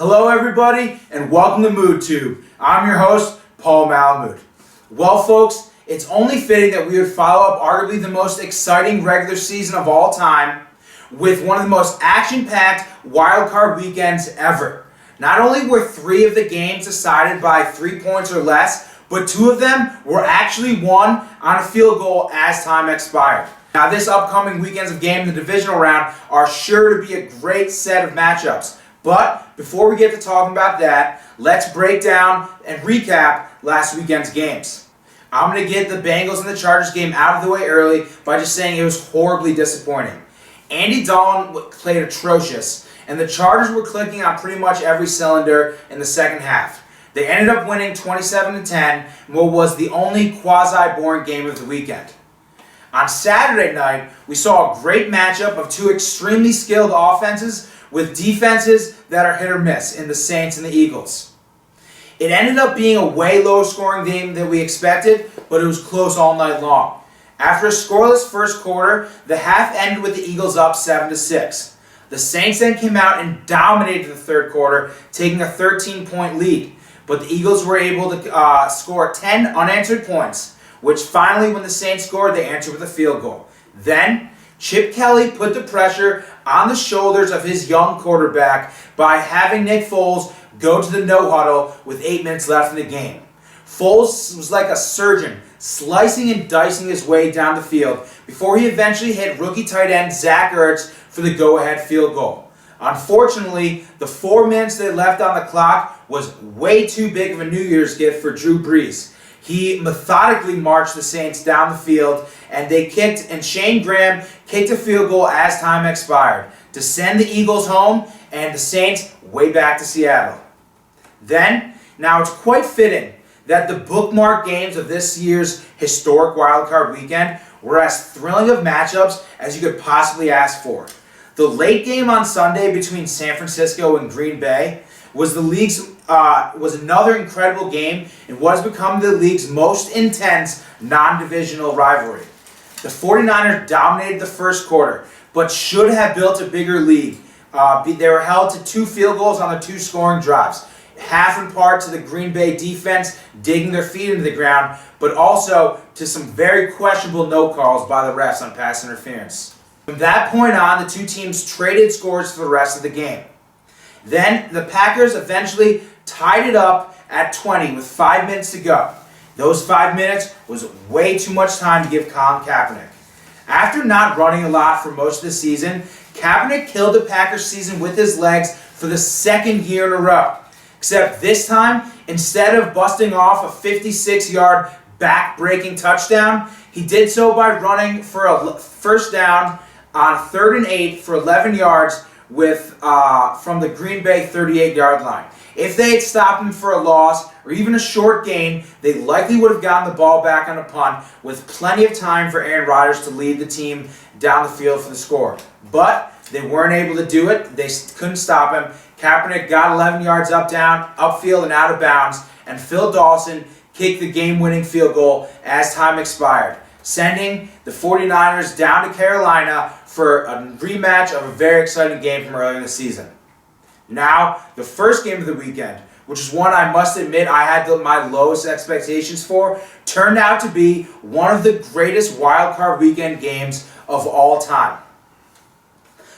Hello everybody and welcome to MoodTube. I'm your host, Paul Malamud. Well folks, it's only fitting that we would follow up arguably the most exciting regular season of all time with one of the most action-packed wildcard weekends ever. Not only were 3 of the games decided by 3 points or less, but 2 of them were actually won on a field goal as time expired. Now this upcoming weekend's game, the Divisional round, are sure to be a great set of matchups. But before we get to talking about that, let's break down and recap last weekend's games. I'm going to get the Bengals and the Chargers game out of the way early by just saying it was horribly disappointing. Andy Dalton played atrocious, and the Chargers were clicking on pretty much every cylinder in the second half. They ended up winning 27-10 in what was the only quasi-boring game of the weekend. On Saturday night, we saw a great matchup of 2 extremely skilled offenses with defenses that are hit or miss in the Saints and the Eagles. It ended up being a way lower scoring game than we expected, but it was close all night long. After a scoreless first quarter, the half ended with the Eagles up 7-6. The Saints then came out and dominated the third quarter, taking a 13-point lead. But the Eagles were able to score 10 unanswered points, which finally, when the Saints scored, they answered with a field goal. Then, Chip Kelly put the pressure on the shoulders of his young quarterback by having Nick Foles go to the no-huddle with 8 minutes left in the game. Foles was like a surgeon, slicing and dicing his way down the field before he eventually hit rookie tight end Zach Ertz for the go-ahead field goal. Unfortunately, the 4 minutes they left on the clock was way too big of a New Year's gift for Drew Brees. He methodically marched the Saints down the field, and Shane Graham kicked a field goal as time expired to send the Eagles home and the Saints way back to Seattle. Then, now it's quite fitting that the bookmark games of this year's historic wildcard weekend were as thrilling of matchups as you could possibly ask for. The late game on Sunday between San Francisco and Green Bay was another incredible game in what has become the league's most intense non-divisional rivalry. The 49ers dominated the first quarter, but should have built a bigger lead. They were held to 2 field goals on their 2 scoring drives, half in part to the Green Bay defense digging their feet into the ground, but also to some very questionable no calls by the refs on pass interference. From that point on, the 2 teams traded scores for the rest of the game. Then the Packers eventually tied it up at 20 with 5 minutes to go. Those 5 minutes was way too much time to give Colin Kaepernick. After not running a lot for most of the season, Kaepernick killed the Packers season with his legs for the 2nd year in a row. Except this time, instead of busting off a 56-yard back-breaking touchdown, he did so by running for a first down on 3rd and 8 for 11 yards from the Green Bay 38-yard line. If they had stopped him for a loss or even a short gain, they likely would have gotten the ball back on a punt with plenty of time for Aaron Rodgers to lead the team down the field for the score. But they weren't able to do it. They couldn't stop him. Kaepernick got 11 yards upfield and out of bounds, and Phil Dawson kicked the game-winning field goal as time expired, sending the 49ers down to Carolina for a rematch of a very exciting game from earlier in the season. Now, the first game of the weekend, which is one I must admit I had my lowest expectations for, turned out to be one of the greatest wildcard weekend games of all time.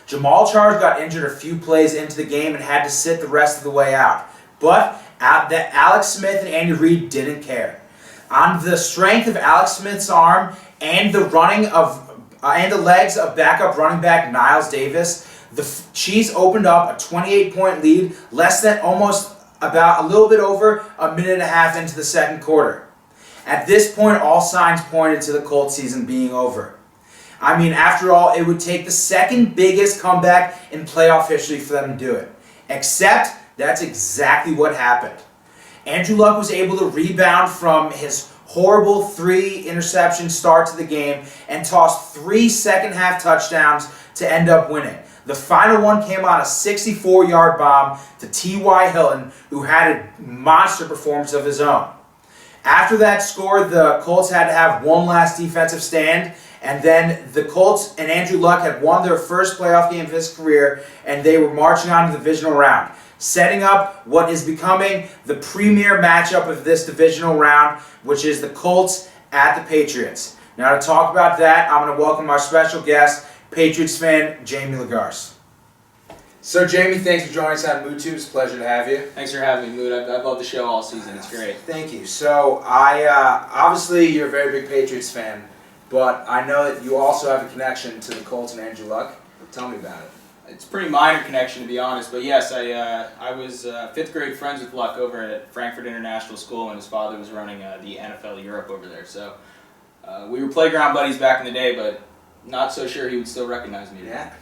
Jamal Charles got injured a few plays into the game and had to sit the rest of the way out. But Alex Smith and Andy Reid didn't care. On the strength of Alex Smith's arm and the legs of backup running back Niles Davis, the Chiefs opened up a 28-point lead a little bit over a minute and a half into the second quarter. At this point, all signs pointed to the Colts season being over. I mean, after all, it would take the 2nd biggest comeback in playoff history for them to do it. Except, that's exactly what happened. Andrew Luck was able to rebound from his horrible 3-interception start to the game and tossed 3 second-half touchdowns to end up winning. The final one came on a 64-yard bomb to T.Y. Hilton, who had a monster performance of his own. After that score, the Colts had to have one last defensive stand, and then the Colts and Andrew Luck had won their first playoff game of his career, and they were marching on to the divisional round. setting up what is becoming the premier matchup of this divisional round, which is the Colts at the Patriots. Now to talk about that, I'm going to welcome our special guest, Patriots fan Jamie Lagarce. So Jamie, thanks for joining us on MoodTube. It's a pleasure to have you. Thanks for having me, Mood. I've loved the show all season. It's great. Thank you. So obviously you're a very big Patriots fan, but I know that you also have a connection to the Colts and Andrew Luck. Tell me about it. It's a pretty minor connection, to be honest, but yes, I was 5th grade friends with Luck over at Frankfurt International School, and his father was running the NFL Europe over there. So we were playground buddies back in the day, but not so sure he would still recognize me. Yeah.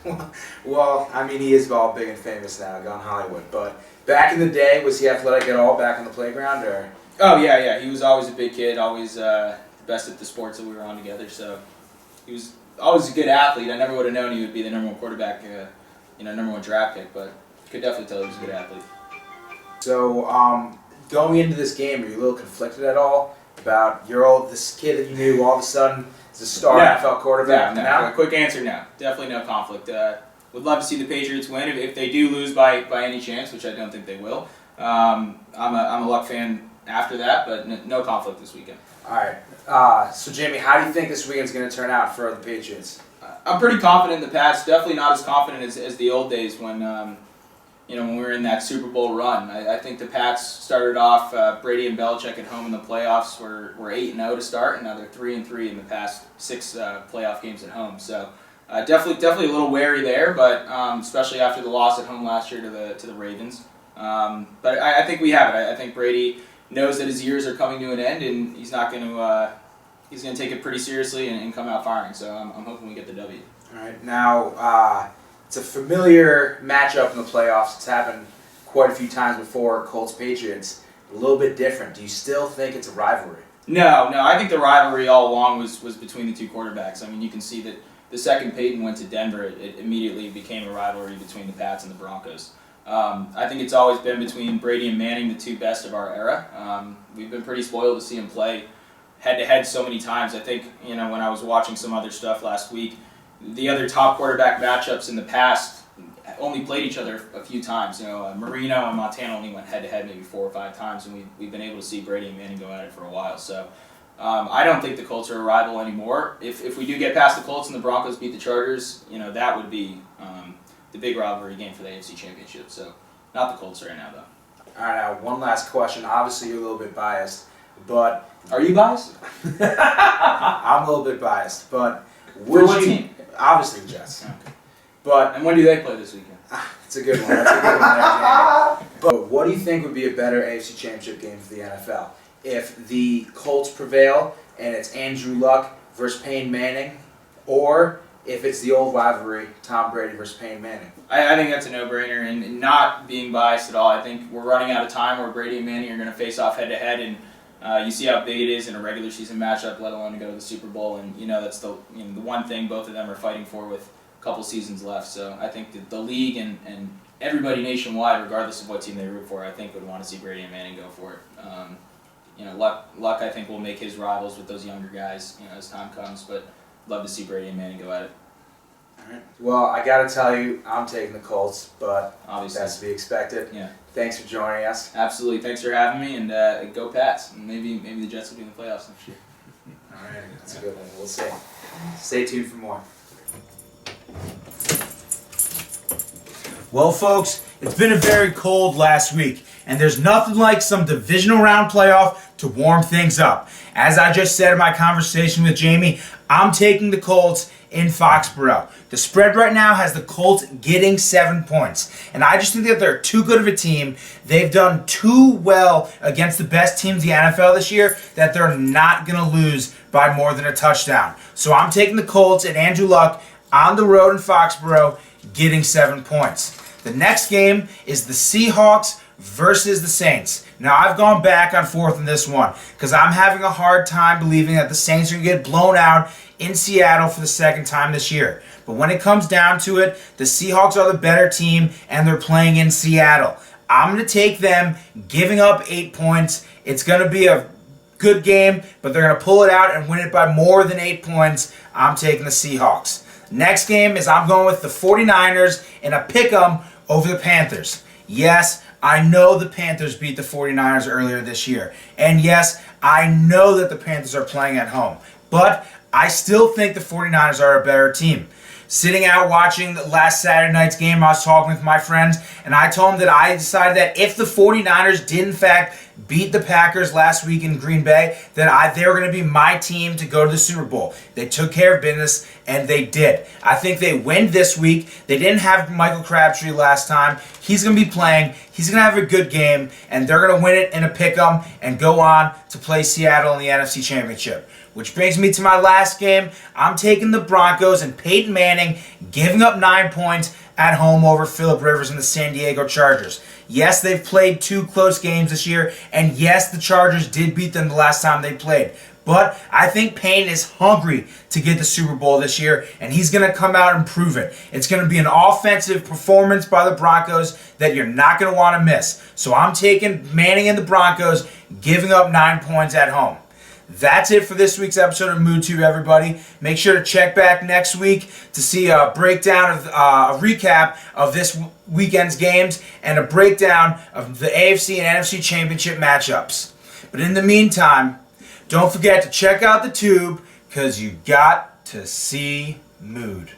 Well, I mean, he is all big and famous now, gone Hollywood. But back in the day, was he athletic at all back on the playground, or? Oh yeah. He was always a big kid, always the best at the sports that we were on together. So he was always a good athlete. I never would have known he would be the #1 quarterback, #1 draft pick, but could definitely tell he was a good athlete. So going into this game, are you a little conflicted at all about this kid that you knew all of a sudden is a star NFL quarterback? No. Quick answer, no. Definitely no conflict. Would love to see the Patriots win. If they do lose by any chance, which I don't think they will, I'm a Luck fan after that, but no conflict this weekend. All right. So Jamie, how do you think this weekend's going to turn out for the Patriots? I'm pretty confident in the Pats. Definitely not as confident as the old days when when we were in that Super Bowl run. I think the Pats started off Brady and Belichick at home in the playoffs were 8-0 to start, and now they're 3-3 in the past 6 playoff games at home. So definitely a little wary there, but especially after the loss at home last year to the Ravens. But I think we have it. I think Brady knows that his years are coming to an end, and he's not going to. He's going to take it pretty seriously and come out firing. So I'm hoping we get the W. All right. Now, it's a familiar matchup in the playoffs. It's happened quite a few times before, Colts-Patriots. A little bit different. Do you still think it's a rivalry? No. I think the rivalry all along was between the two quarterbacks. I mean, you can see that the second Peyton went to Denver, it immediately became a rivalry between the Pats and the Broncos. I think it's always been between Brady and Manning, the two best of our era. We've been pretty spoiled to see him play head-to-head so many times. I think, when I was watching some other stuff last week, the other top quarterback matchups in the past only played each other a few times. Marino and Montana only went head-to-head maybe 4 or 5 times, and we've been able to see Brady and Manning go at it for a while. So I don't think the Colts are a rival anymore. If we do get past the Colts and the Broncos beat the Chargers, that would be the big rivalry game for the AFC Championship. So not the Colts right now, though. All right, now one last question. Obviously, you're a little bit biased, but... Are you biased? I'm a little bit biased, but... For what team? Obviously, Jets. Okay. But and when do they play this weekend? It's a good one. That's a good one there, Jamie. But what do you think would be a better AFC Championship game for the NFL? If the Colts prevail and it's Andrew Luck versus Peyton Manning, or if it's the old rivalry, Tom Brady versus Peyton Manning? I think that's a no-brainer, and not being biased at all. I think we're running out of time where Brady and Manning are going to face off head-to-head, and you see how big it is in a regular season matchup, let alone to go to the Super Bowl. And that's the one thing both of them are fighting for with a couple seasons left. So I think that the league and everybody nationwide, regardless of what team they root for, I think would want to see Brady and Manning go for it. Luck I think will make his rivals with those younger guys as time comes, but love to see Brady and Manning go at it. All right. Well, I got to tell you, I'm taking the Colts, but obviously that's to be expected. Yeah. Thanks for joining us. Absolutely. Thanks for having me, and go Pats. And maybe the Jets will be in the playoffs next year. All right. That's a good one. We'll see. Stay tuned for more. Well, folks, it's been a very cold last week, and there's nothing like some divisional round playoff to warm things up. As I just said in my conversation with Jamie, I'm taking the Colts in Foxborough. The spread right now has the Colts getting 7 points, and I just think that they're too good of a team. They've done too well against the best teams in the NFL this year that they're not going to lose by more than a touchdown. So I'm taking the Colts and Andrew Luck on the road in Foxborough getting 7 points. The next game is the Seahawks versus the Saints. Now, I've gone back and forth on this one because I'm having a hard time believing that the Saints are going to get blown out in Seattle for the second time this year. But when it comes down to it, the Seahawks are the better team, and they're playing in Seattle. I'm going to take them, giving up 8 points. It's going to be a good game, but they're going to pull it out and win it by more than 8 points. I'm taking the Seahawks. Next game is I'm going with the 49ers in a pick 'em over the Panthers. Yes, I know the Panthers beat the 49ers earlier this year. And yes, I know that the Panthers are playing at home. But I still think the 49ers are a better team. Sitting out watching last Saturday night's game, I was talking with my friends, and I told them that I decided that if the 49ers did in fact beat the Packers last week in Green Bay, that they were going to be my team to go to the Super Bowl. They took care of business, and they did. I think they win this week. They didn't have Michael Crabtree last time. He's going to be playing. He's going to have a good game, and they're going to win it in a pick-em and go on to play Seattle in the NFC Championship. Which brings me to my last game. I'm taking the Broncos and Peyton Manning giving up 9 points at home over Phillip Rivers and the San Diego Chargers. Yes, they've played 2 close games this year, and yes, the Chargers did beat them the last time they played. But I think Payne is hungry to get the Super Bowl this year, and he's going to come out and prove it. It's going to be an offensive performance by the Broncos that you're not going to want to miss. So I'm taking Manning and the Broncos, giving up 9 points at home. That's it for this week's episode of MoodTube, everybody. Make sure to check back next week to see a breakdown of a recap of this weekend's games and a breakdown of the AFC and NFC Championship matchups. But in the meantime, don't forget to check out the tube because you got to see Mood.